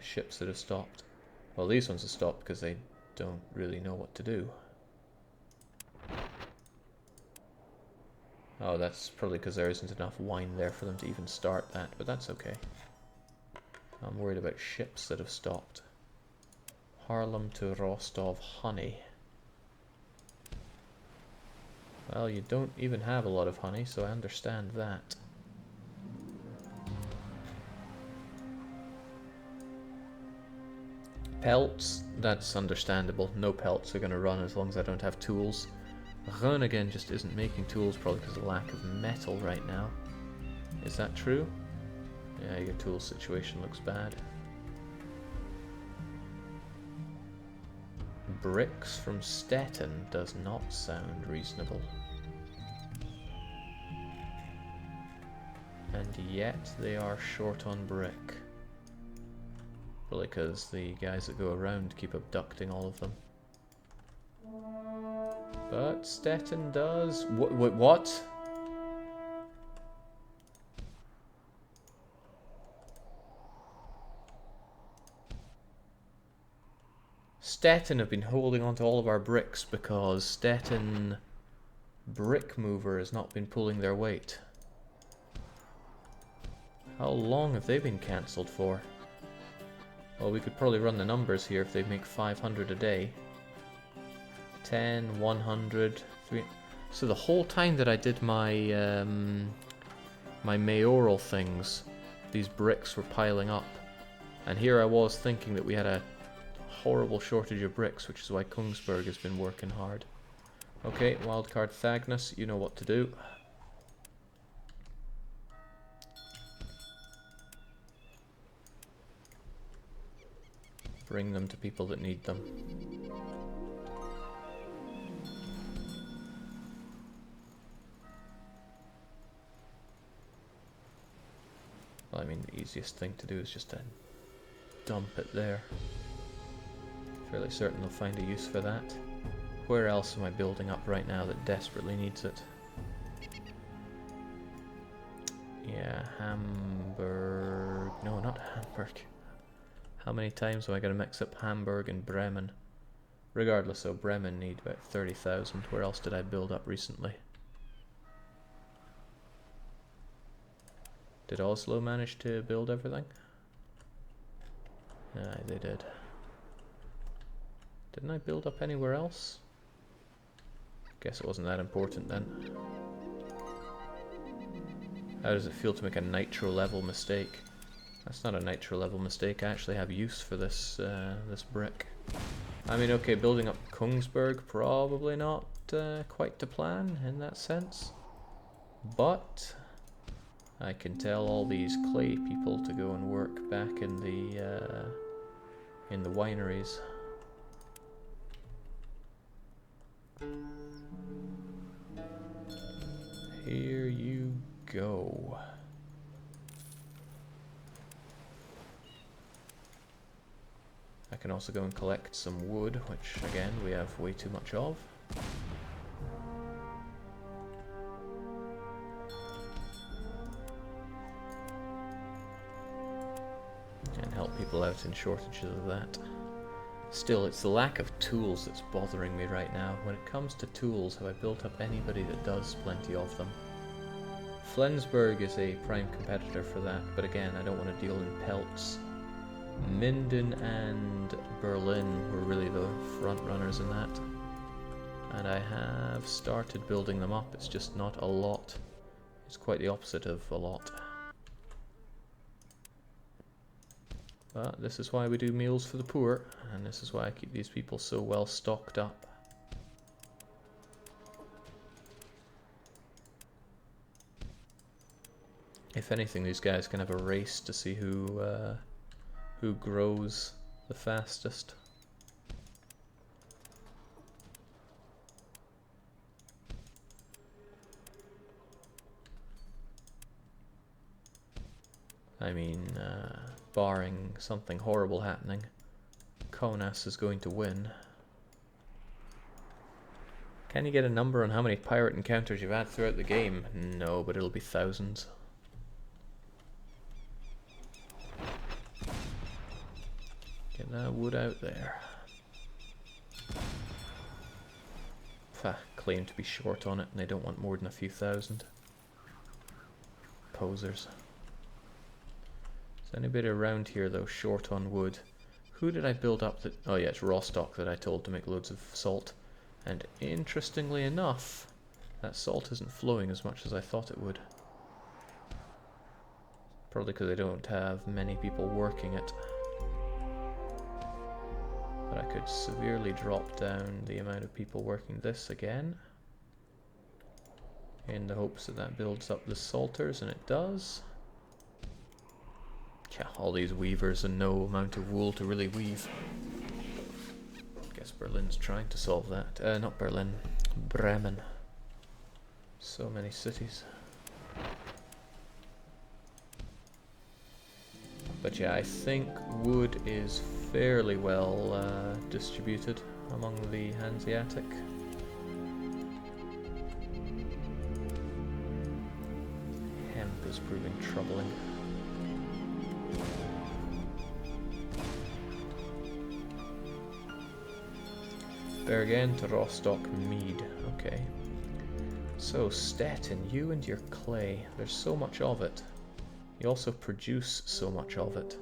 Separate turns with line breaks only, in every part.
ships that have stopped. Well, these ones have stopped because they don't really know what to do. Oh, that's probably because there isn't enough wine there for them to even start that, but that's okay. I'm worried about ships that have stopped. Haarlem to Rostov, honey. Well, you don't even have a lot of honey, so I understand that. Pelts, that's understandable. No pelts are going to run as long as I don't have tools. Groningen just isn't making tools, probably because of the lack of metal right now. Is that true? Yeah, your tool situation looks bad. Bricks from Stettin does not sound reasonable. And yet they are short on brick. Probably because the guys that go around keep abducting all of them. But Stettin does... What? Stettin have been holding on to all of our bricks because Stettin Brick Mover has not been pulling their weight. How long have they been cancelled for? Well, we could probably run the numbers here if they make 500 a day. 10, 100, 3... So the whole time that I did my my mayoral things, these bricks were piling up. And here I was thinking that we had a horrible shortage of bricks, which is why Kungsberg has been working hard. Okay, wildcard Thagnus, you know what to do. Bring them to people that need them. Well, I mean, the easiest thing to do is just to dump it there. Fairly certain they'll find a use for that. Where else am I building up right now that desperately needs it? Yeah, Hamburg... No, not Hamburg. How many times am I going to mix up Hamburg and Bremen? Regardless, so Bremen need about 30,000. Where else did I build up recently? Did Oslo manage to build everything? Aye, they did. Didn't I build up anywhere else? Guess it wasn't that important then. How does it feel to make a nitro level mistake? That's not a nitro level mistake. I actually have use for this this brick. I mean, okay, building up Kungsberg, probably not quite to plan in that sense. But I can tell all these clay people to go and work back in the wineries. Here you go. I can also go and collect some wood, which again we have way too much of. And help people out in shortages of that. Still, it's the lack of tools that's bothering me right now. When it comes to tools, have I built up anybody that does plenty of them? Flensburg is a prime competitor for that, but again, I don't want to deal in pelts. Minden and Berlin were really the front runners in that. And I have started building them up, it's just not a lot. It's quite the opposite of a lot. But this is why we do meals for the poor, and this is why I keep these people so well stocked up. If anything, these guys can have a race to see who grows the fastest. I mean, barring something horrible happening, Konas is going to win. Can you get a number on how many pirate encounters you've had throughout the game? No, but it'll be thousands. Get that wood out there. Claim to be short on it and they don't want more than a few thousand. Posers. Is anybody around here though short on wood? Who did I build up that... Oh yeah, it's Rostock that I told to make loads of salt. And interestingly enough, that salt isn't flowing as much as I thought it would. Probably because I don't have many people working it. But I could severely drop down the amount of people working this again. In the hopes that that builds up the salters, and it does. Yeah, all these weavers and no amount of wool to really weave. Guess Berlin's trying to solve that. Not Berlin, Bremen. So many cities. But yeah, I think wood is fairly well distributed among the Hanseatic. Hemp is proving troubling. Bergen to Rostock Mead. Okay. So Stettin, you and your clay. There's so much of it. You also produce so much of it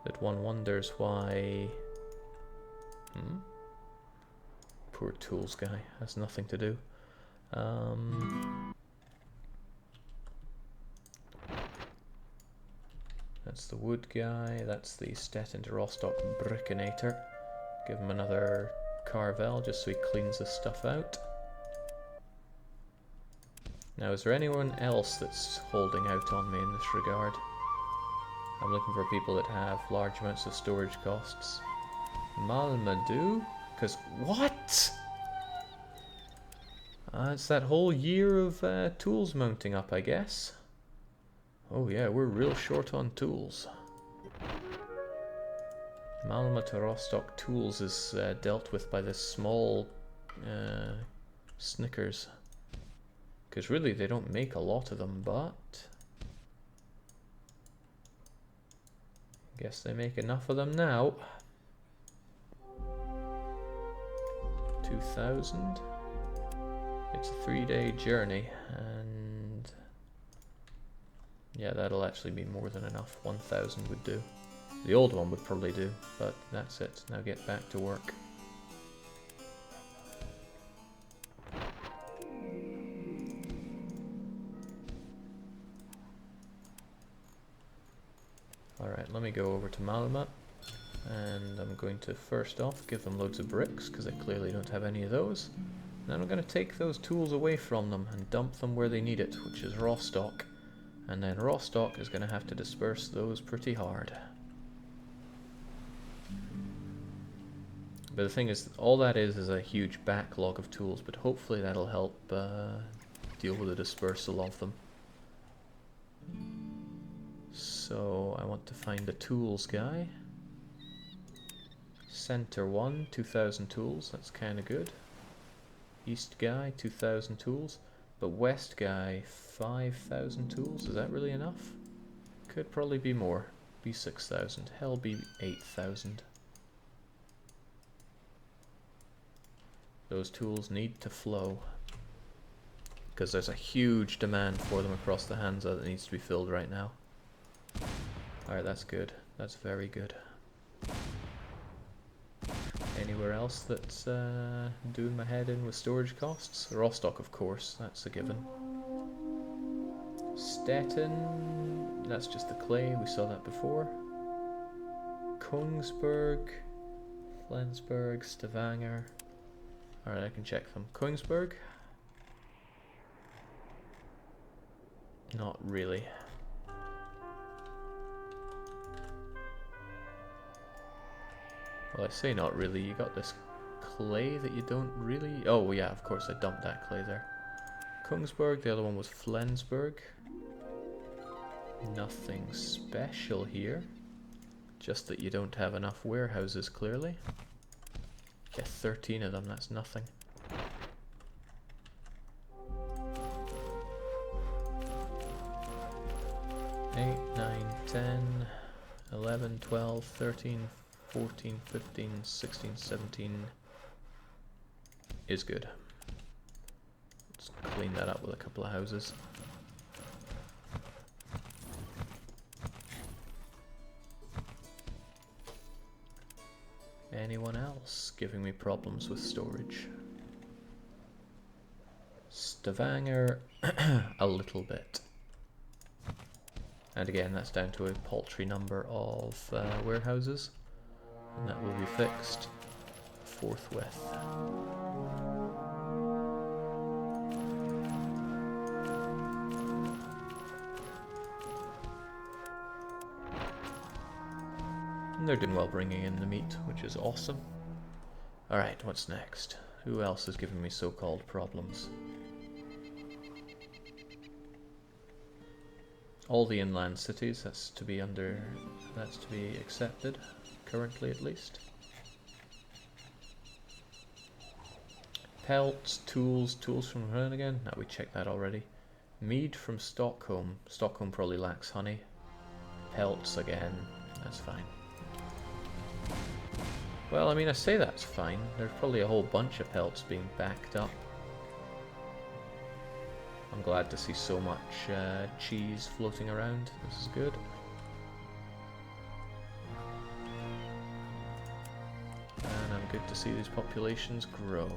that one wonders why... Poor tools guy. Has nothing to do. That's the wood guy. That's the Stettin to Rostock Brickinator. Give him another Carvel just so he cleans this stuff out. Now, is there anyone else that's holding out on me in this regard? I'm looking for people that have large amounts of storage costs. Malmö? Because what? It's that whole year of tools mounting up, I guess. Oh yeah, we're real short on tools. Malmö to Rostock tools is dealt with by this small Snickers. Because really they don't make a lot of them, but... guess they make enough of them now. 2,000. It's a 3-day journey, and... yeah, that'll actually be more than enough. 1,000 would do. The old one would probably do, but that's it. Now get back to work. Alright, let me go over to Malmö, and I'm going to first off give them loads of bricks, because they clearly don't have any of those. Then I'm going to take those tools away from them and dump them where they need it, which is Rostock. And then Rostock is going to have to disperse those pretty hard. But the thing is, all that is a huge backlog of tools, but hopefully that'll help deal with the dispersal of them. So I want to find the tools guy. Center 1, 2,000 tools, that's kind of good. East guy, 2,000 tools. But west guy, 5,000 tools, is that really enough? Could probably be more. Be 6,000, hell be 8,000. Those tools need to flow. Because there's a huge demand for them across the Hansa that needs to be filled right now. Alright, that's good. That's very good. Anywhere else that's doing my head in with storage costs? Rostock, of course, that's a given. Stettin, that's just the clay, we saw that before. Kongsberg, Flensburg, Stavanger. Alright, I can check them. Kongsberg? Not really. Well, I say not really. You got this clay that you don't really... oh, yeah, of course, I dumped that clay there. Kongsberg, the other one was Flensburg. Nothing special here. Just that you don't have enough warehouses, clearly. Get 13 of them, that's nothing. 8, 9, 10, 11, 12, 13, 14, 15, 16, 17 is good. Let's clean that up with a couple of houses. Anyone else giving me problems with storage? Stavanger, a little bit. And again, that's down to a paltry number of warehouses. And that will be fixed forthwith. And they're doing well bringing in the meat, which is awesome. Alright, what's next? Who else is giving me so-called problems? All the inland cities, that's to be accepted, currently at least. Pelts, tools from Groningen. No, we checked that already. Mead from Stockholm. Stockholm probably lacks honey. Pelts again, that's fine. Well, I mean, I say that's fine. There's probably a whole bunch of pelts being backed up. I'm glad to see so much cheese floating around. This is good. And I'm good to see these populations grow.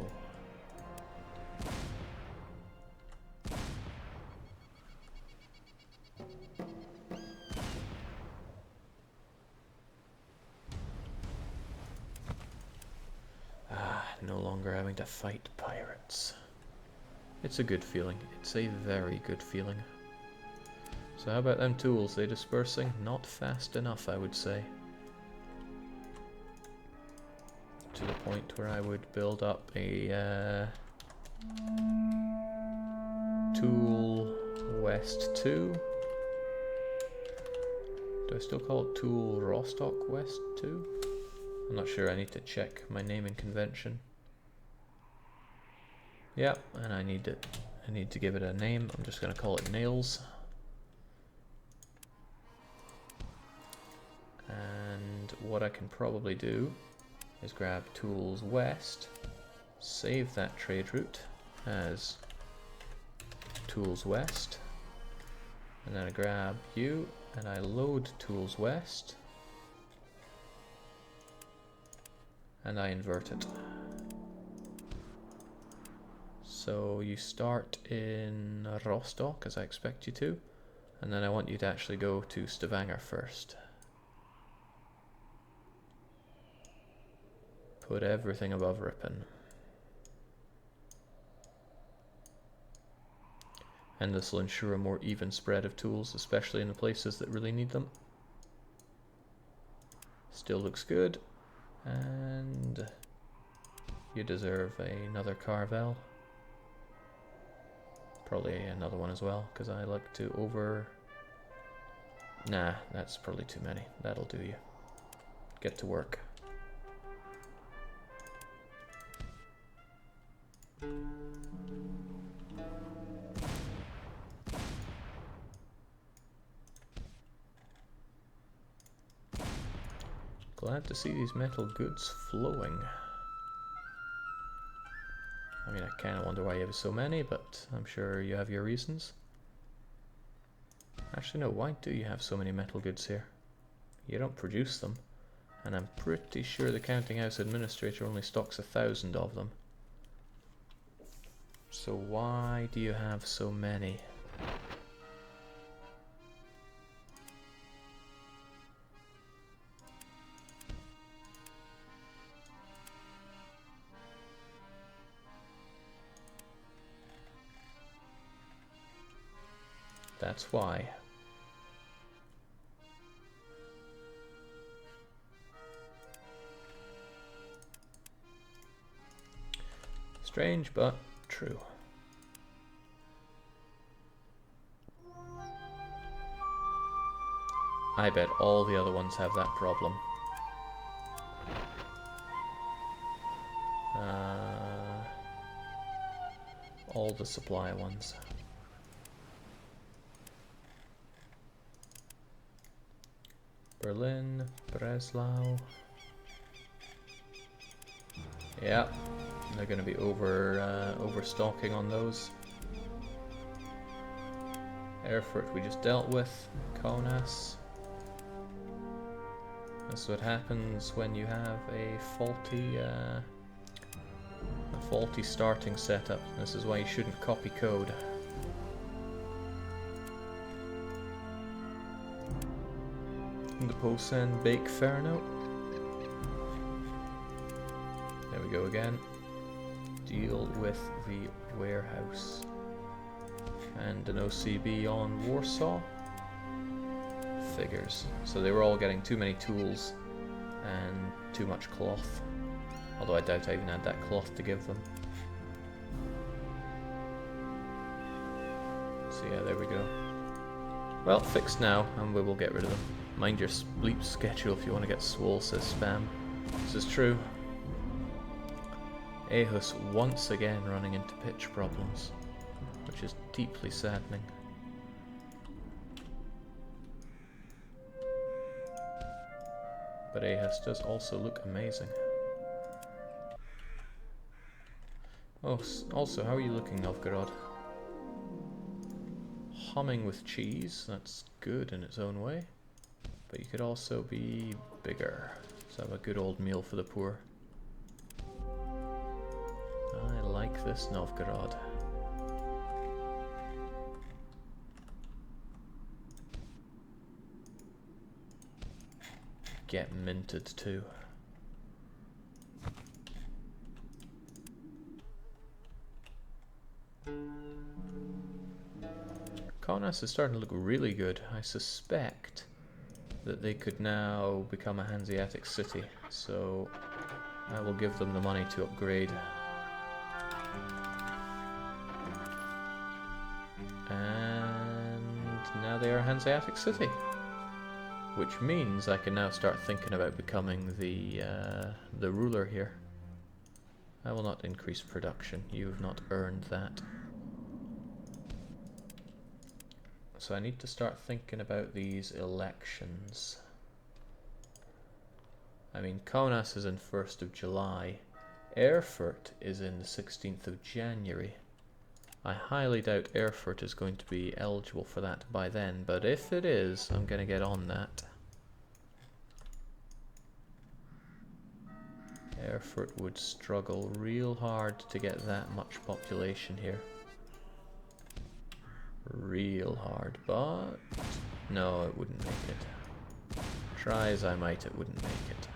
No longer having to fight pirates. It's a good feeling. It's a very good feeling. So how about them tools? They dispersing? Not fast enough, I would say. To the point where I would build up a Tool West 2. Do I still call it Tool Rostock West 2? I'm not sure, I need to check my naming convention. Yeah, and I need to give it a name. I'm just going to call it Nails. And what I can probably do is grab Tools West, save that trade route as Tools West, and then I grab you and I load Tools West and I invert it. So you start in Rostock, as I expect you to, and then I want you to actually go to Stavanger first. Put everything above Ripon. And this will ensure a more even spread of tools, especially in the places that really need them. Still looks good. And you deserve another Carvel. Probably another one as well, because I like to Nah, that's probably too many. That'll do you. Get to work. Glad to see these metal goods flowing. I mean, I kind of wonder why you have so many, but I'm sure you have your reasons. Actually, no, why do you have so many metal goods here? You don't produce them, and I'm pretty sure the Counting House Administrator only stocks 1,000 of them. So why do you have so many? That's why. Strange, but true. I bet all the other ones have that problem. All the supply ones. Berlin, Breslau. Yeah, they're going to be overstocking on those. Erfurt we just dealt with. Kaunas. That's what happens when you have a faulty starting setup. This is why you shouldn't copy code. The Posen Bake Ferno. There we go again. Deal with the warehouse. And an OCB on Warsaw. Figures. So they were all getting too many tools and too much cloth. Although I doubt I even had that cloth to give them. So yeah, there we go. Well, fixed now, and we will get rid of them. Mind your sleep schedule if you want to get swole, says Spam. This is true. Aehus once again running into pitch problems, which is deeply saddening. But Aehus does also look amazing. Oh, also, how are you looking, Novgorod? Humming with cheese, that's good in its own way. But you could also be bigger. So have a good old meal for the poor. I like this Novgorod. Get minted too. Kaunas is starting to look really good. I suspect that they could now become a Hanseatic city, so I will give them the money to upgrade. And now they are a Hanseatic city, which means I can now start thinking about becoming the ruler here. I will not increase production. You have not earned that. So I need to start thinking about these elections. I mean, Kaunas is in 1st of July. Erfurt is in the 16th of January. I highly doubt Erfurt is going to be eligible for that by then, but if it is, I'm going to get on that. Erfurt would struggle real hard to get that much population here. Real hard, but no, it wouldn't make it. Try as I might, it wouldn't make it.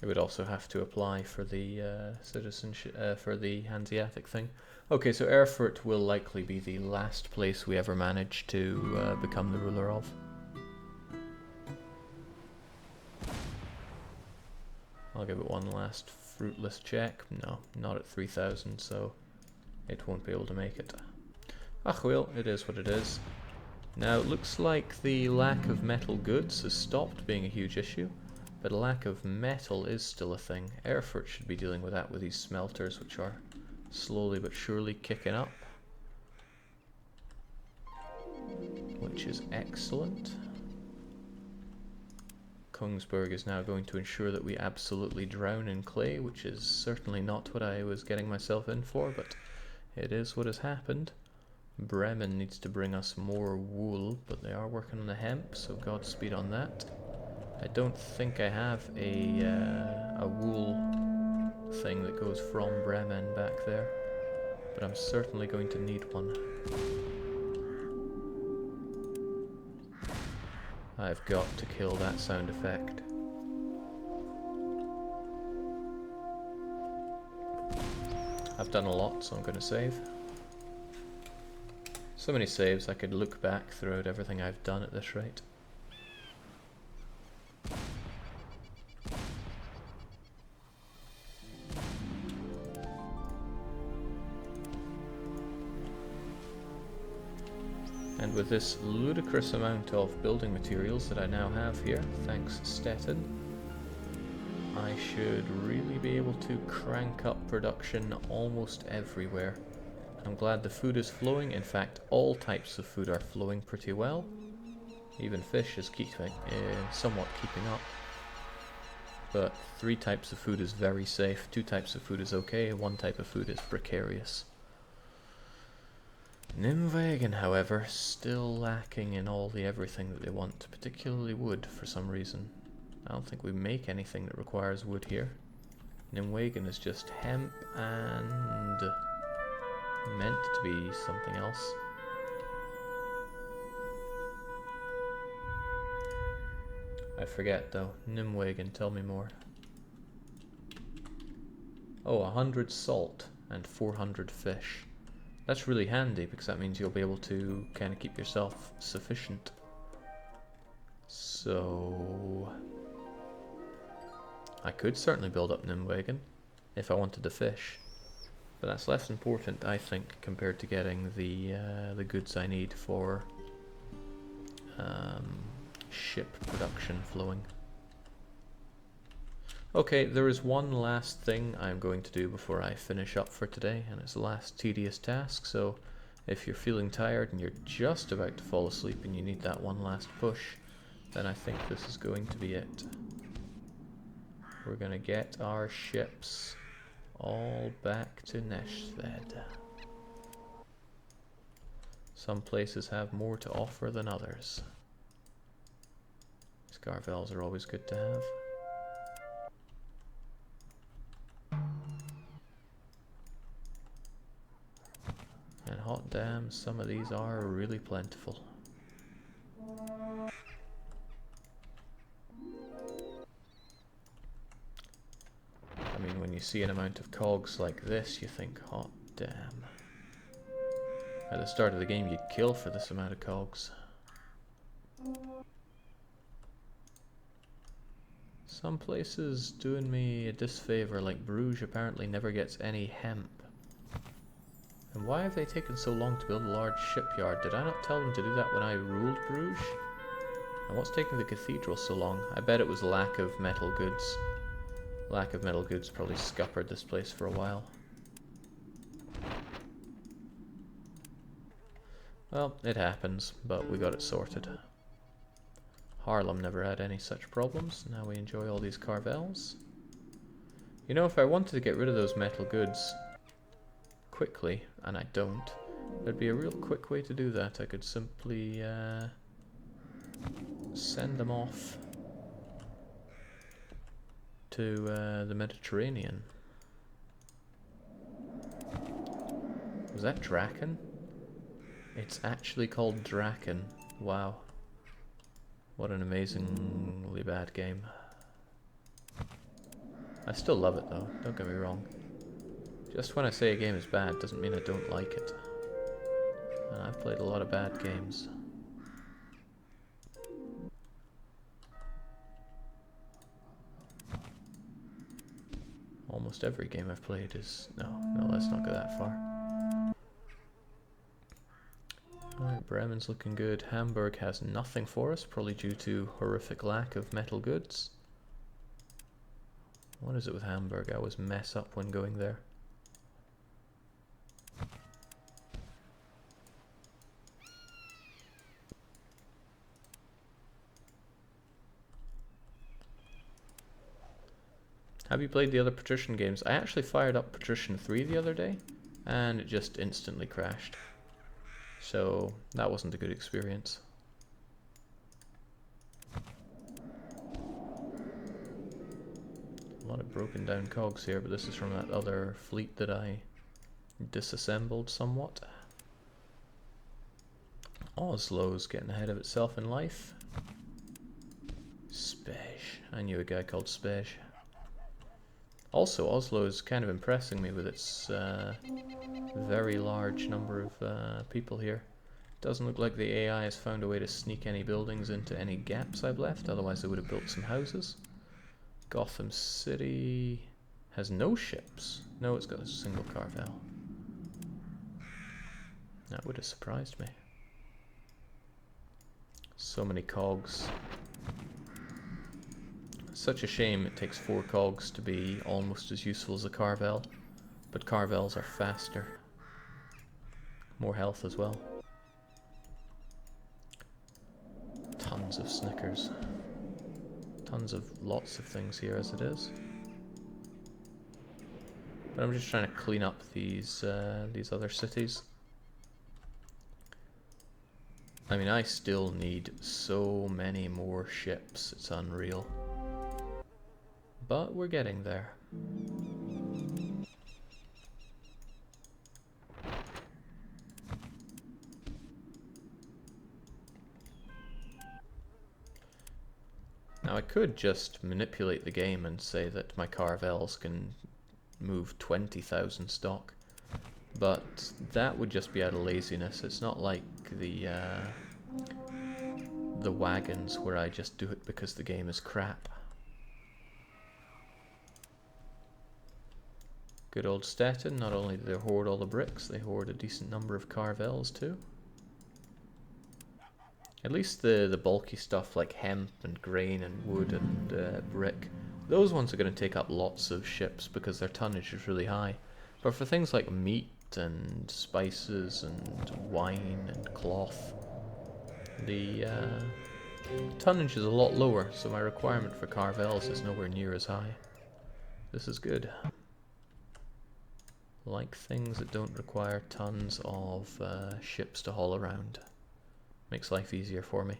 It would also have to apply for the citizenship, for the Hanseatic thing. Okay, so Erfurt will likely be the last place we ever manage to become the ruler of. I'll give it one last fruitless check. No, not at 3,000, so it won't be able to make it. Ach well, it is what it is. Now it looks like the lack of metal goods has stopped being a huge issue, but a lack of metal is still a thing. Erfurt should be dealing with that with these smelters, which are slowly but surely kicking up, which is excellent. Kongsberg is now going to ensure that we absolutely drown in clay, which is certainly not what I was getting myself in for, but it is what has happened. Bremen needs to bring us more wool, but they are working on the hemp, so Godspeed on that. I don't think I have a wool thing that goes from Bremen back there, but I'm certainly going to need one. I've got to kill that sound effect. I've done a lot, so I'm going to save. So many saves, I could look back throughout everything I've done at this rate. And with this ludicrous amount of building materials that I now have here, thanks Stettin, I should really be able to crank up production almost everywhere. I'm glad the food is flowing. In fact, all types of food are flowing pretty well. Even fish is somewhat keeping up. But 3 types of food is very safe, 2 types of food is okay, 1 type of food is precarious. Nimwegen, however, still lacking in all the everything that they want, particularly wood for some reason. I don't think we make anything that requires wood here. Nimwegen is just hemp and meant to be something else. I forget though. Nimwegen, tell me more. Oh, 100 salt and 400 fish. That's really handy because that means you'll be able to kind of keep yourself sufficient. So I could certainly build up Nimwegen if I wanted to fish, but that's less important, I think, compared to getting the goods I need for ship production flowing. Okay, there is one last thing I'm going to do before I finish up for today, and it's the last tedious task, so if you're feeling tired and you're just about to fall asleep and you need that one last push, then I think this is going to be it. We're going to get our ships all back to Neshved. Some places have more to offer than others. Scarvels are always good to have. And hot damn, some of these are really plentiful. I mean, when you see an amount of cogs like this, you think, hot damn. At the start of the game, you'd kill for this amount of cogs. Some places doing me a disfavor, like Bruges apparently never gets any hemp. And why have they taken so long to build a large shipyard? Did I not tell them to do that when I ruled Bruges? And what's taking the cathedral so long? I bet it was lack of metal goods. Lack of metal goods probably scuppered this place for a while. Well, it happens, but we got it sorted. Haarlem never had any such problems. Now we enjoy all these carvels. You know, if I wanted to get rid of those metal goods quickly, and I don't, there'd be a real quick way to do that. I could simply send them off to the Mediterranean. Was that Draken? It's actually called Draken. Wow. What an amazingly bad game. I still love it though, don't get me wrong. Just when I say a game is bad doesn't mean I don't like it. And I've played a lot of bad games. Almost every game I've played is... No, let's not go that far. Alright, Bremen's looking good. Hamburg has nothing for us, probably due to horrific lack of metal goods. What is it with Hamburg? I always mess up when going there. Have you played the other Patrician games? I actually fired up Patrician 3 the other day, and it just instantly crashed. So that wasn't a good experience. A lot of broken down cogs here, but this is from that other fleet that I disassembled somewhat. Oslo's getting ahead of itself in life. Spej. I knew a guy called Spej. Also, Oslo is kind of impressing me with its very large number of people here. Doesn't look like the AI has found a way to sneak any buildings into any gaps I've left, otherwise they would have built some houses. Gotham City has no ships. No, it's got a single carvel. That would have surprised me. So many cogs. Such a shame it takes 4 cogs to be almost as useful as a carvel, but carvels are faster. more health as well. Tons of Snickers. Tons of lots of things here as it is. But I'm just trying to clean up these other cities. I mean, I still need so many more ships, it's unreal. But we're getting there. Now I could just manipulate the game and say that my caravels can move 20,000 stock, but that would just be out of laziness. It's not like the wagons where I just do it because the game is crap. Good old Stettin, not only do they hoard all the bricks, they hoard a decent number of caravels too. At least the bulky stuff like hemp and grain and wood and brick, those ones are going to take up lots of ships because their tonnage is really high. But for things like meat and spices and wine and cloth, the tonnage is a lot lower, so my requirement for caravels is nowhere near as high. This is good. Like things that don't require tons of ships to haul around. Makes life easier for me.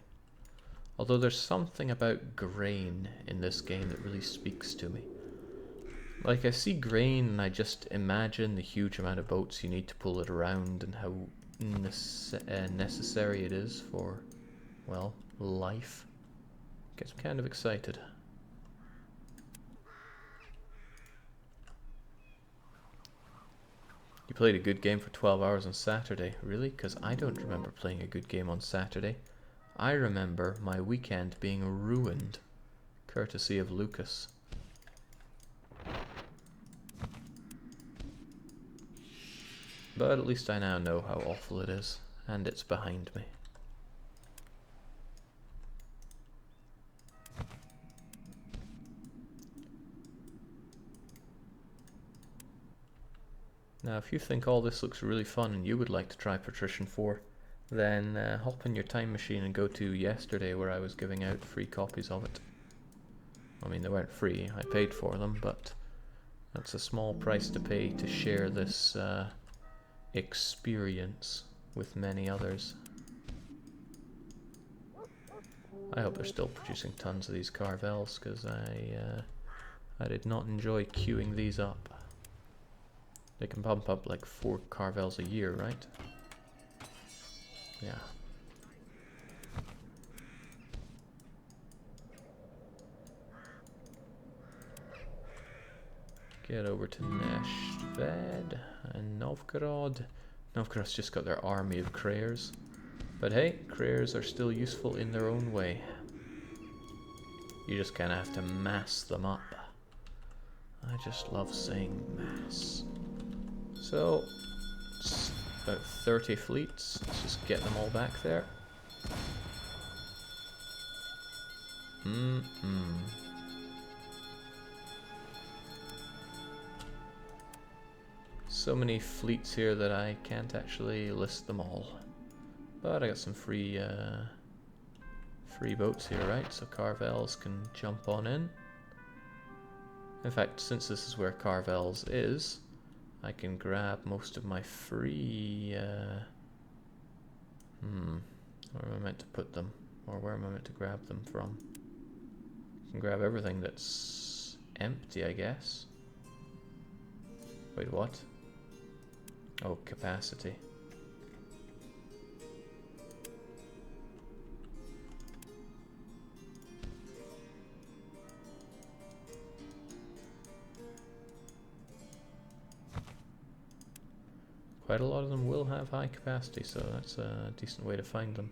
Although there's something about grain in this game that really speaks to me. Like, I see grain and I just imagine the huge amount of boats you need to pull it around and how necessary it is for, well, life. Gets me kind of excited. You played a good game for 12 hours on Saturday. Really? Because I don't remember playing a good game on Saturday. I remember my weekend being ruined, courtesy of Lucas. But at least I now know how awful it is, and it's behind me. Now, if you think all this looks really fun and you would like to try Patrician 4, then hop in your time machine and go to yesterday where I was giving out free copies of it. I mean, they weren't free, I paid for them, but that's a small price to pay to share this experience with many others. I hope they're still producing tons of these caravels, because I did not enjoy queuing these up. They can pump up like 4 caravels a year, right? Yeah. Get over to Neshved and Novgorod. Novgorod's just got their army of Krayers. But hey, Krayers are still useful in their own way. You just kind of have to mass them up. I just love saying mass. So, it's about 30 fleets. Let's just get them all back there. So many fleets here that I can't actually list them all. But I got some free boats here, right? So caravels can jump on in. In fact, since this is where caravels is, I can grab most of my free... where am I meant to put them? Or where am I meant to grab them from? I can grab everything that's empty, I guess. Wait, what? Oh, capacity. Quite a lot of them will have high capacity, so that's a decent way to find them.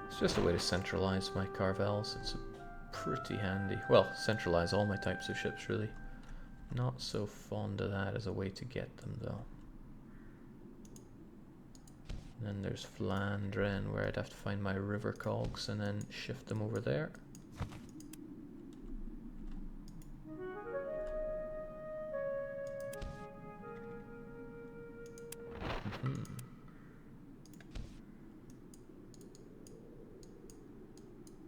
It's just a way to centralize my caravels. It's pretty handy. Well, centralize all my types of ships, really. Not so fond of that as a way to get them, though. then there's Flandren, where I'd have to find my river cogs and then shift them over there.